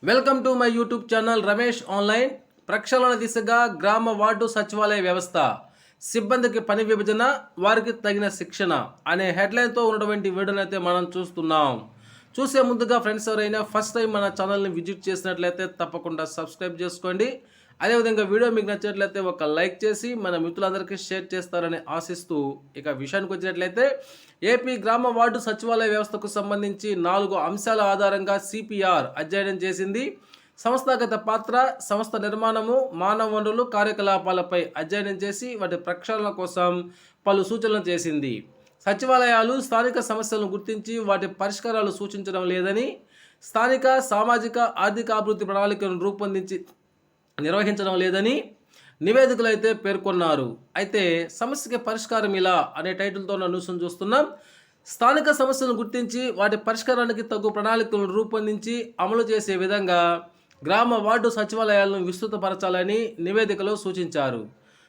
Welcome to my YouTube channel Ramesh online. ప్రక్షాళన దిశగా గ్రామ వార్డు సచివాలయ వ్యవస్థ, సిబ్బందికి పని విభజన, వారికి తగిన శిక్షణ అనే హెడ్లైన్తో ఉన్నటువంటి వీడియోని అయితే మనం చూస్తున్నాం. చూసే ముందుగా ఫ్రెండ్స్ ఎవరైనా ఫస్ట్ టైం మన ఛానల్ని విజిట్ చేసినట్లయితే తప్పకుండా సబ్స్క్రైబ్ చేసుకోండి. అదేవిధంగా వీడియో మీకు నచ్చినట్లయితే ఒక లైక్ చేసి మన మిత్రులందరికీ షేర్ చేస్తారని ఆశిస్తూ ఇక విషయానికి వచ్చినట్లయితే ఏపీ గ్రామ వార్డు సచివాలయ వ్యవస్థకు సంబంధించి 4 అంశాల ఆధారంగా సిపిఆర్ అధ్యయనం చేసింది. సంస్థాగత పాత్ర, సంస్థ నిర్మాణము, మానవ వనరులు, కార్యకలాపాలపై అధ్యయనం చేసి వాటి ప్రక్షాళన కోసం పలు సూచనలు చేసింది. సచివాలయాలు స్థానిక సమస్యలను గుర్తించి వాటి పరిష్కారాలు సూచించడం లేదని, స్థానిక సామాజిక ఆర్థిక అభివృద్ధి ప్రణాళికను రూపొందించి నిర్వహించడం లేదని నివేదికలు అయితే పేర్కొన్నారు. అయితే సమస్యకి పరిష్కారం ఇలా అనే టైటిల్తో న్యూస్ను చూస్తున్నాం. స్థానిక సమస్యలను గుర్తించి వాటి పరిష్కారానికి తగు ప్రణాళికలను రూపొందించి అమలు చేసే విధంగా గ్రామ వార్డు సచివాలయాలను విస్తృతపరచాలని నివేదికలో సూచించారు.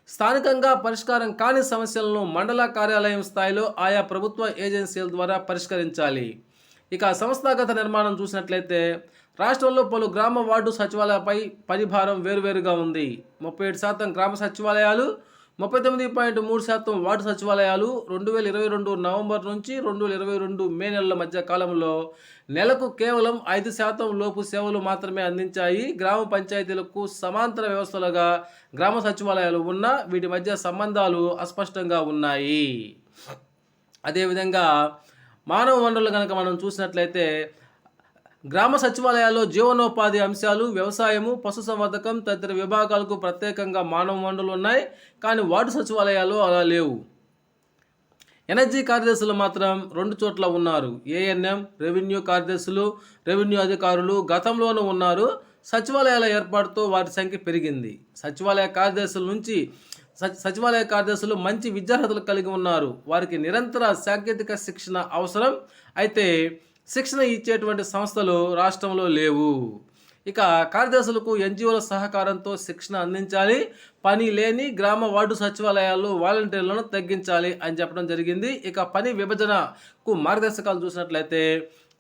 స్థానికంగా పరిష్కారం కాని సమస్యలను మండల కార్యాలయం స్థాయిలో ఆయా ప్రభుత్వ ఏజెన్సీల ద్వారా పరిష్కరించాలి. ఇక సంస్థాగత నిర్మాణం చూసినట్లయితే రాష్ట్రంలో పలు గ్రామ వార్డు సచివాలయాలపై పనిభారం వేరువేరుగా ఉంది. 37% గ్రామ సచివాలయాలు, 39.3% వార్డు సచివాలయాలు 2022 నవంబర్ నుంచి 2022 మే నెలల మధ్య కాలంలో నెలకు కేవలం 5% లోపు సేవలు మాత్రమే అందించాయి. గ్రామ పంచాయతీలకు సమాంతర వ్యవస్థలుగా గ్రామ సచివాలయాలు ఉన్నా వీటి మధ్య సంబంధాలు అస్పష్టంగా ఉన్నాయి. అదేవిధంగా మానవ వనరులు కనుక మనం చూసినట్లయితే గ్రామ సచివాలయాల్లో జీవనోపాధి అంశాలు, వ్యవసాయము, పశుసంవర్ధకం తదితర విభాగాలకు ప్రత్యేకంగా మానవ వనరులు ఉన్నాయి. కానీ వార్డు సచివాలయాల్లో అలా లేవు. ఎనర్జీ కార్యదర్శులు మాత్రం 2 చోట్ల ఉన్నారు. ఏఎన్ఎం, రెవెన్యూ కార్యదర్శులు, రెవెన్యూ అధికారులు గతంలోనూ ఉన్నారు. సచివాలయాల ఏర్పాటుతో వారి సంఖ్య పెరిగింది. సచివాలయ కార్యదర్శులు మంచి విద్యార్హతలు కలిగి ఉన్నారు. వారికి నిరంతర సాంకేతిక శిక్షణ అవసరం. అయితే శిక్షణ ఇచ్చేటువంటి సంస్థలు రాష్ట్రంలో లేవు. ఇక కార్యదర్శులకు ఎన్జిఓల సహకారంతో శిక్షణ అందించాలి. పని లేని గ్రామ వార్డు సచివాలయాల్లో వాలంటీర్లను తగ్గించాలి అని చెప్పడం జరిగింది. ఇక పని విభజనకు మార్గదర్శకాలు చూసినట్లయితే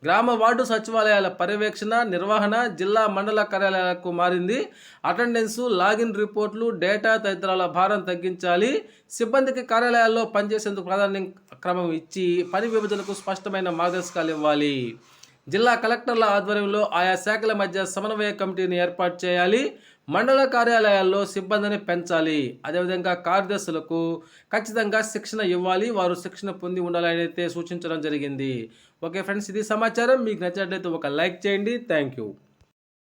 గ్రామ వార్డు సచివాలయాల పర్యవేక్షణ, నిర్వహణ జిల్లా మండల కార్యాలయాలకు మారింది. అటెండెన్సు, లాగిన్ రిపోర్ట్లు, డేటా తదితరాల భారం తగ్గించాలి. సిబ్బందికి కార్యాలయాల్లో పనిచేసేందుకు ప్రాధాన్యం క్రమం ఇచ్చి పని విభజనకు స్పష్టమైన మార్గదర్శకాలు ఇవ్వాలి. జిల్లా కలెక్టర్ల ఆధ్వర్యంలో ఆయా శాఖల మధ్య సమన్వయ కమిటీని ఏర్పాటు చేయాలి. మండల కార్యాలయాల్లో సిబ్బందిని పెంచాలి. అదేవిధంగా కార్యదర్శులకు ఖచ్చితంగా శిక్షణ ఇవ్వాలి. వారు శిక్షణ పొంది ఉండాలని అయితే సూచించడం జరిగింది. ఓకే ఫ్రెండ్స్, ఇది సమాచారం. మీకు నచ్చినట్లయితే ఒక లైక్ చేయండి. Thank you.